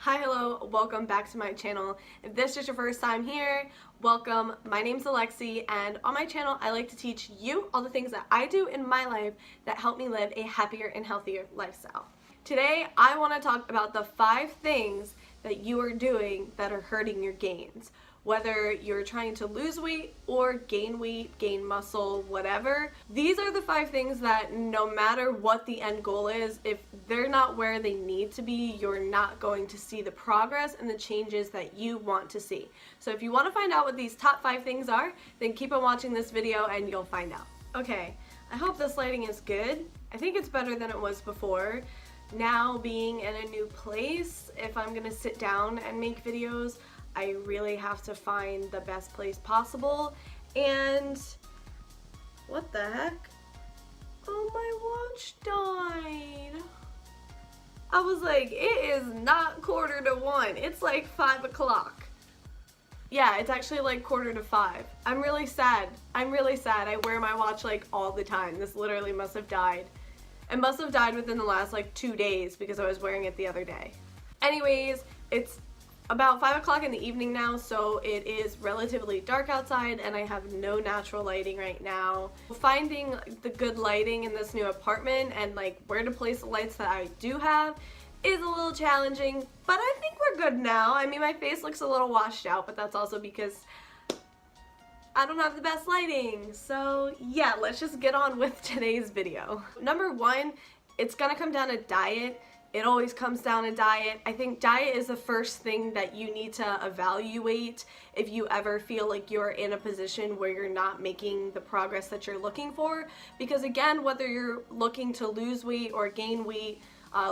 Hi, hello, welcome back to my channel. If this is your first time here, welcome. My name's Alexi, and on my channel I like to teach you all the things that I do in my life that help me live a happier and healthier lifestyle. Today I want to talk about the 5 things that you are doing that are hurting your gains. Whether you're trying to lose weight or gain weight, gain muscle, whatever. These are the 5 things that no matter what the end goal is, if they're not where they need to be, you're not going to see the progress and the changes that you want to see. So if you want to find out what these top 5 things are, then keep on watching this video and you'll find out. Okay, I hope this lighting is good. I think it's better than it was before. Now being in a new place, if I'm gonna sit down and make videos, I really have to find the best place possible. And what the heck? Oh, my watch died. I was like, it is not 1:45. It's like 5 o'clock. Yeah, it's actually like 4:45. I'm really sad. I'm really sad. I wear my watch like all the time. This literally must have died. It must have died within the last like 2 days because I was wearing it the other day. Anyways, it's about 5 o'clock in the evening now, so it is relatively dark outside and I have no natural lighting right now. Finding the good lighting in this new apartment and like where to place the lights that I do have is a little challenging, but I think we're good now. I mean, my face looks a little washed out, but that's also because I don't have the best lighting. So yeah, let's just get on with today's video. Number 1, it's gonna come down to diet. It always comes down to diet. I think diet is the first thing that you need to evaluate if you ever feel like you're in a position where you're not making the progress that you're looking for. Because again, whether you're looking to lose weight or gain weight,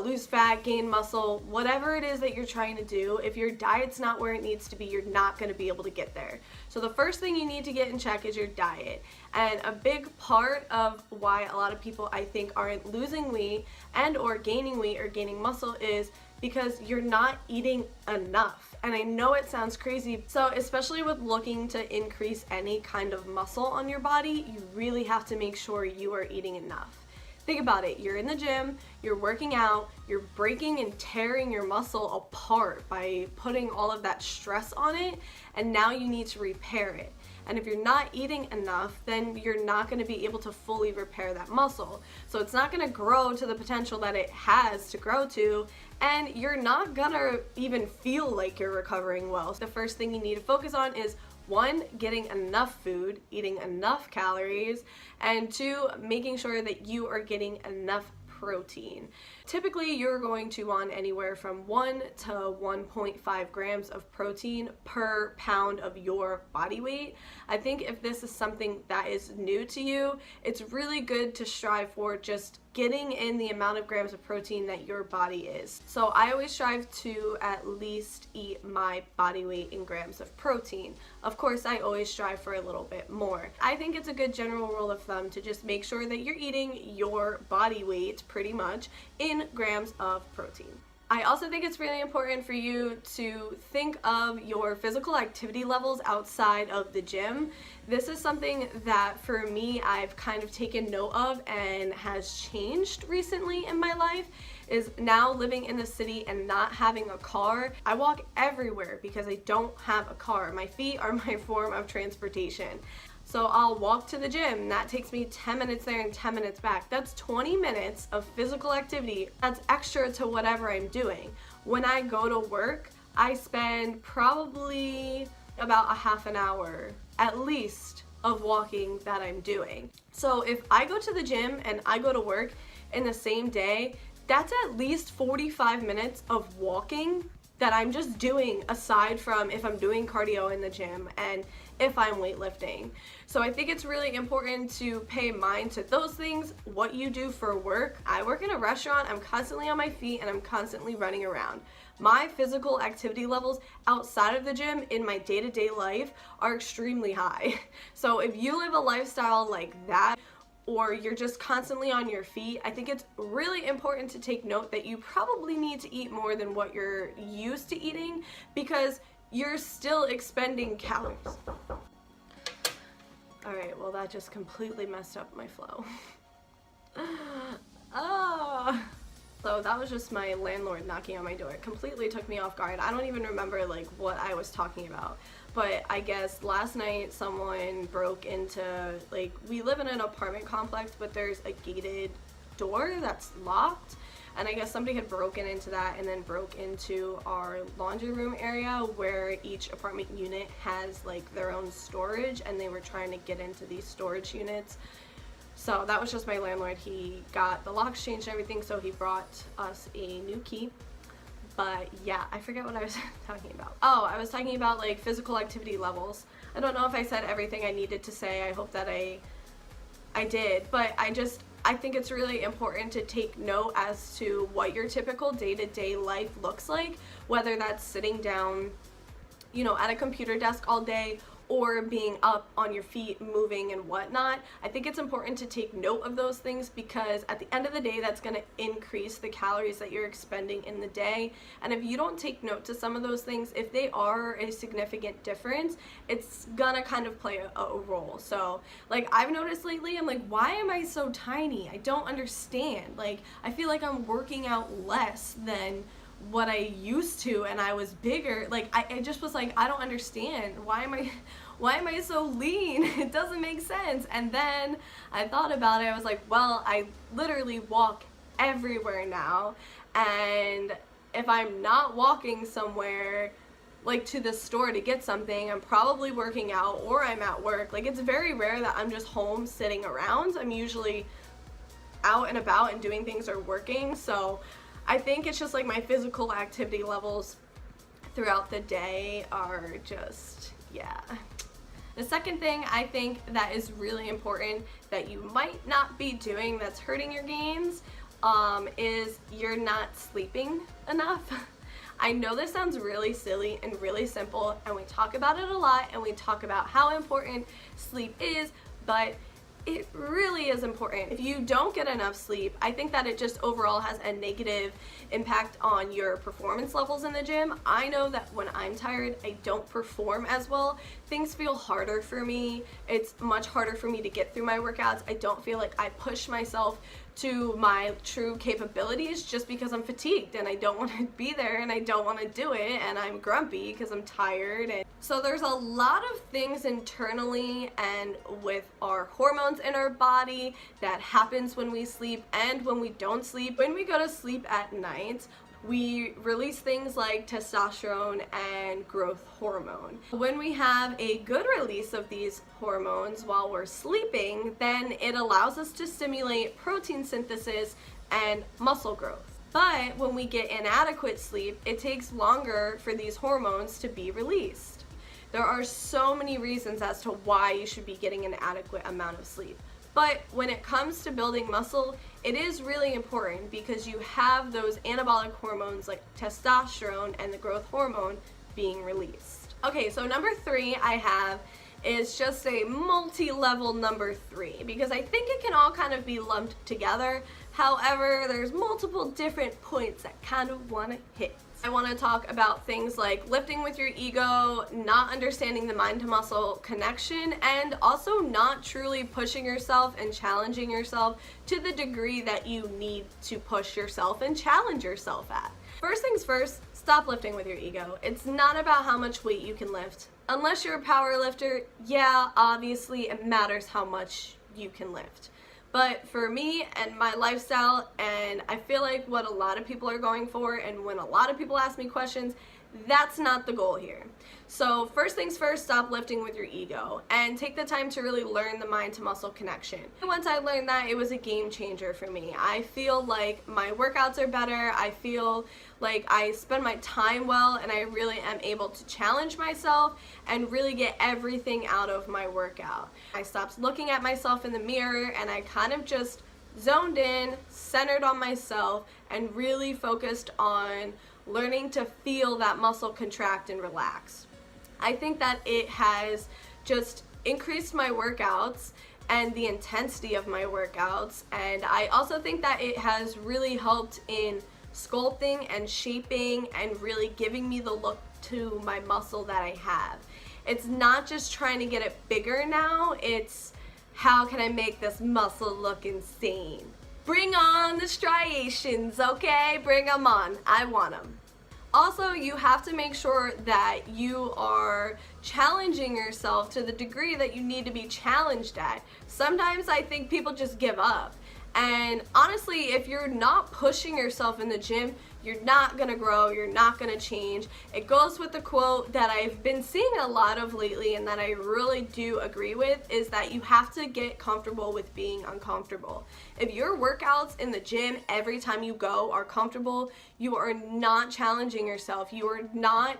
lose fat, gain muscle, whatever it is that you're trying to do, if your diet's not where it needs to be, you're not going to be able to get there. So the first thing you need to get in check is your diet. And a big part of why a lot of people, I think, aren't losing weight and or gaining weight or gaining muscle is because you're not eating enough. And I know it sounds crazy. So especially with looking to increase any kind of muscle on your body, you really have to make sure you are eating enough. Think about it, you're in the gym, you're working out, you're breaking and tearing your muscle apart by putting all of that stress on it, and now you need to repair it. And if you're not eating enough, then you're not going to be able to fully repair that muscle. So it's not going to grow to the potential that it has to grow to, and you're not going to even feel like you're recovering well. So the first thing you need to focus on is 1, getting enough food, eating enough calories, and 2, making sure that you are getting enough protein. Typically, you're going to want anywhere from 1 to 1.5 grams of protein per pound of your body weight. I think if this is something that is new to you, it's really good to strive for just getting in the amount of grams of protein that your body is. So I always strive to at least eat my body weight in grams of protein. Of course, I always strive for a little bit more. I think it's a good general rule of thumb to just make sure that you're eating your body weight pretty much in grams of protein. I also think it's really important for you to think of your physical activity levels outside of the gym. This is something that for me I've kind of taken note of and has changed recently in my life, is now living in the city and not having a car. I walk everywhere because I don't have a car. My feet are my form of transportation. So I'll walk to the gym, that takes me 10 minutes there and 10 minutes back. That's 20 minutes of physical activity. That's extra to whatever I'm doing. When I go to work, I spend probably about a half an hour, at least, of walking that I'm doing. So if I go to the gym and I go to work in the same day, that's at least 45 minutes of walking that I'm just doing aside from if I'm doing cardio in the gym and if I'm weightlifting. So I think it's really important to pay mind to those things, what you do for work. I work in a restaurant, I'm constantly on my feet and I'm constantly running around. My physical activity levels outside of the gym in my day-to-day life are extremely high. So if you live a lifestyle like that, or you're just constantly on your feet, I think it's really important to take note that you probably need to eat more than what you're used to eating because you're still expending calories. Alright, well that just completely messed up my flow. Oh. So that was just my landlord knocking on my door. It completely took me off guard. I don't even remember like what I was talking about. But I guess last night someone broke into, like, we live in an apartment complex, but there's a gated door that's locked. And I guess somebody had broken into that and then broke into our laundry room area where each apartment unit has like their own storage, and they were trying to get into these storage units. So that was just my landlord. He got the locks changed and everything, so he brought us a new key. But yeah, I forget what I was talking about. Oh, I was talking about like physical activity levels. I don't know if I said everything I needed to say. I hope that I did, but I think it's really important to take note as to what your typical day-to-day life looks like, whether that's sitting down, you know, at a computer desk all day, or being up on your feet, moving and whatnot. I think it's important to take note of those things, because at the end of the day, that's going to increase the calories that you're expending in the day. And if you don't take note to some of those things, if they are a significant difference, it's gonna kind of play a role. So like I've noticed lately, I'm like, why am I so tiny? I don't understand. Like I feel like I'm working out less than what I used to, and I was bigger. Like I just was like, I don't understand, why am I so lean? It doesn't make sense. And then I thought about it. I was like, well, I literally walk everywhere now, and if I'm not walking somewhere like to the store to get something, I'm probably working out or I'm at work. Like it's very rare that I'm just home sitting around. I'm usually out and about and doing things or working. So I think it's just like my physical activity levels throughout the day are just, yeah. The second thing I think that is really important that you might not be doing that's hurting your gains is you're not sleeping enough. I know this sounds really silly and really simple, and we talk about it a lot, and we talk about how important sleep is, but it really is important. If you don't get enough sleep, I think that it just overall has a negative impact on your performance levels in the gym. I know that when I'm tired, I don't perform as well. Things feel harder for me. It's much harder for me to get through my workouts. I don't feel like I push myself to my true capabilities just because I'm fatigued and I don't want to be there and I don't want to do it, and I'm grumpy because I'm tired. And so there's a lot of things internally and with our hormones in our body that happens when we sleep and when we don't sleep. When we go to sleep at night, we release things like testosterone and growth hormone. When we have a good release of these hormones while we're sleeping, then it allows us to stimulate protein synthesis and muscle growth. But when we get inadequate sleep, it takes longer for these hormones to be released. There are so many reasons as to why you should be getting an adequate amount of sleep. But when it comes to building muscle, it is really important because you have those anabolic hormones like testosterone and the growth hormone being released. Okay, so number 3 I have is just a multi-level number 3, because I think it can all kind of be lumped together. However, there's multiple different points that kind of want to hit. I want to talk about things like lifting with your ego, not understanding the mind to muscle connection, and also not truly pushing yourself and challenging yourself to the degree that you need to push yourself and challenge yourself at. First things first, stop lifting with your ego. It's not about how much weight you can lift. Unless you're a power lifter, yeah, obviously it matters how much you can lift. But for me and my lifestyle, and I feel like what a lot of people are going for, and when a lot of people ask me questions, that's not the goal here. So first things first, stop lifting with your ego and take the time to really learn the mind to muscle connection. Once I learned that, it was a game changer for me. I feel like my workouts are better. I feel like I spend my time well, and I really am able to challenge myself and really get everything out of my workout. I stopped looking at myself in the mirror, and I kind of just zoned in, centered on myself, and really focused on learning to feel that muscle contract and relax. I think that it has just increased my workouts and the intensity of my workouts, and I also think that it has really helped in sculpting and shaping and really giving me the look to my muscle that I have. It's not just trying to get it bigger now, it's how can I make this muscle look insane? Bring on the striations, okay? Bring them on. I want them. Also, you have to make sure that you are challenging yourself to the degree that you need to be challenged at. Sometimes I think people just give up. And honestly, if you're not pushing yourself in the gym, you're not gonna grow, you're not gonna change. It goes with the quote that I've been seeing a lot of lately and that I really do agree with, is that you have to get comfortable with being uncomfortable. If your workouts in the gym every time you go are comfortable, you are not challenging yourself. You are not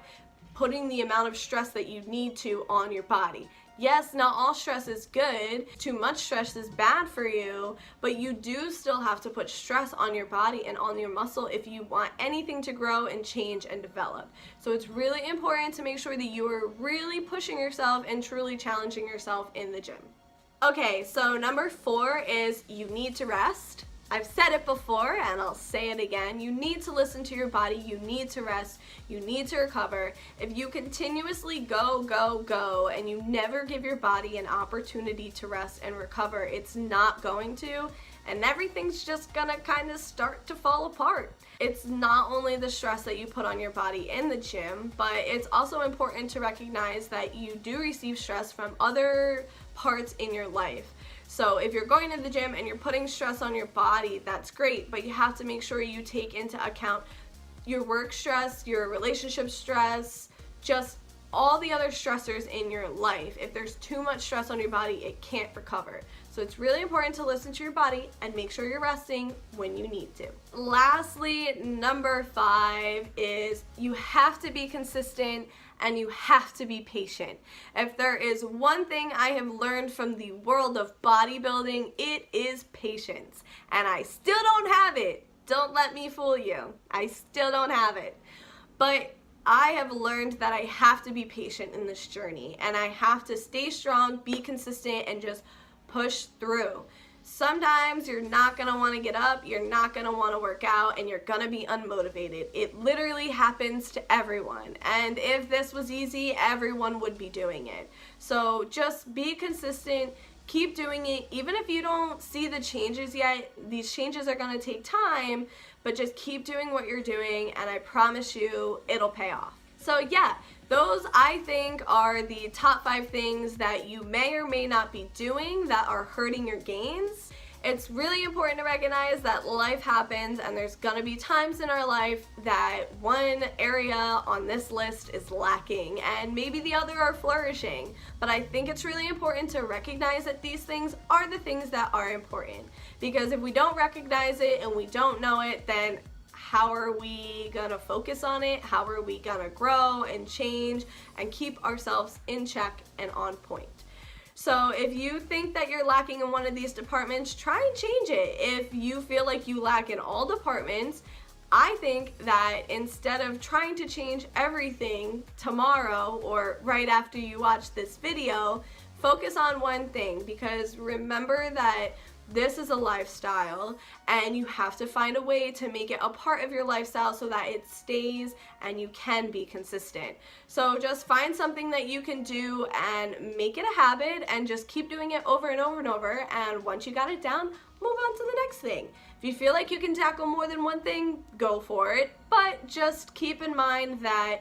putting the amount of stress that you need to on your body. Yes, not all stress is good. Too much stress is bad for you, but you do still have to put stress on your body and on your muscle if you want anything to grow and change and develop. So it's really important to make sure that you are really pushing yourself and truly challenging yourself in the gym. Okay, so number 4 is you need to rest. I've said it before and I'll say it again. You need to listen to your body. You need to rest. You need to recover. If you continuously go and you never give your body an opportunity to rest and recover, it's not going to, and everything's just gonna kind of start to fall apart. It's not only the stress that you put on your body in the gym, but it's also important to recognize that you do receive stress from other parts in your life. So if you're going to the gym and you're putting stress on your body, that's great, but you have to make sure you take into account your work stress, your relationship stress, just all the other stressors in your life. If there's too much stress on your body, it can't recover. So it's really important to listen to your body and make sure you're resting when you need to. Lastly, number 5 is you have to be consistent and you have to be patient. If there is one thing I have learned from the world of bodybuilding, it is patience. And I still don't have it. Don't let me fool you. I still don't have it. But I have learned that I have to be patient in this journey and I have to stay strong, be consistent, and just push through. Sometimes you're not gonna wanna get up, you're not gonna wanna work out, and you're gonna be unmotivated. It literally happens to everyone. And if this was easy, everyone would be doing it. So just be consistent, keep doing it. Even if you don't see the changes yet, these changes are gonna take time, but just keep doing what you're doing, and I promise you, it'll pay off. So yeah, those I think are the top 5 things that you may or may not be doing that are hurting your gains. It's really important to recognize that life happens and there's gonna be times in our life that one area on this list is lacking and maybe the other are flourishing. But I think it's really important to recognize that these things are the things that are important. Because if we don't recognize it and we don't know it, then how are we gonna focus on it? How are we gonna grow and change and keep ourselves in check and on point? So if you think that you're lacking in one of these departments, try and change it. If you feel like you lack in all departments, I think that instead of trying to change everything tomorrow or right after you watch this video, focus on one thing, because remember that this is a lifestyle and you have to find a way to make it a part of your lifestyle so that it stays and you can be consistent. So just find something that you can do and make it a habit and just keep doing it over and over and over, and once you got it down, move on to the next thing. If you feel like you can tackle more than one thing, go for it, but just keep in mind that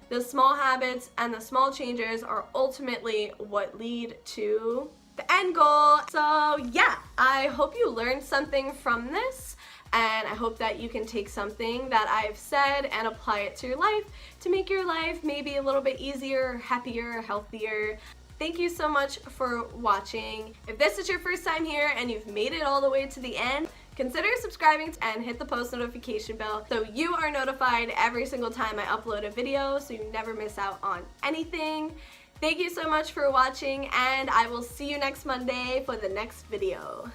the small habits and the small changes are ultimately what lead to the end goal. So yeah, I hope you learned something from this, and I hope that you can take something that I've said and apply it to your life to make your life maybe a little bit easier, happier, healthier. Thank you so much for watching. If this is your first time here and you've made it all the way to the end, consider subscribing and hit the post notification bell so you are notified every single time I upload a video so you never miss out on anything. Thank you so much for watching, and I will see you next Monday for the next video.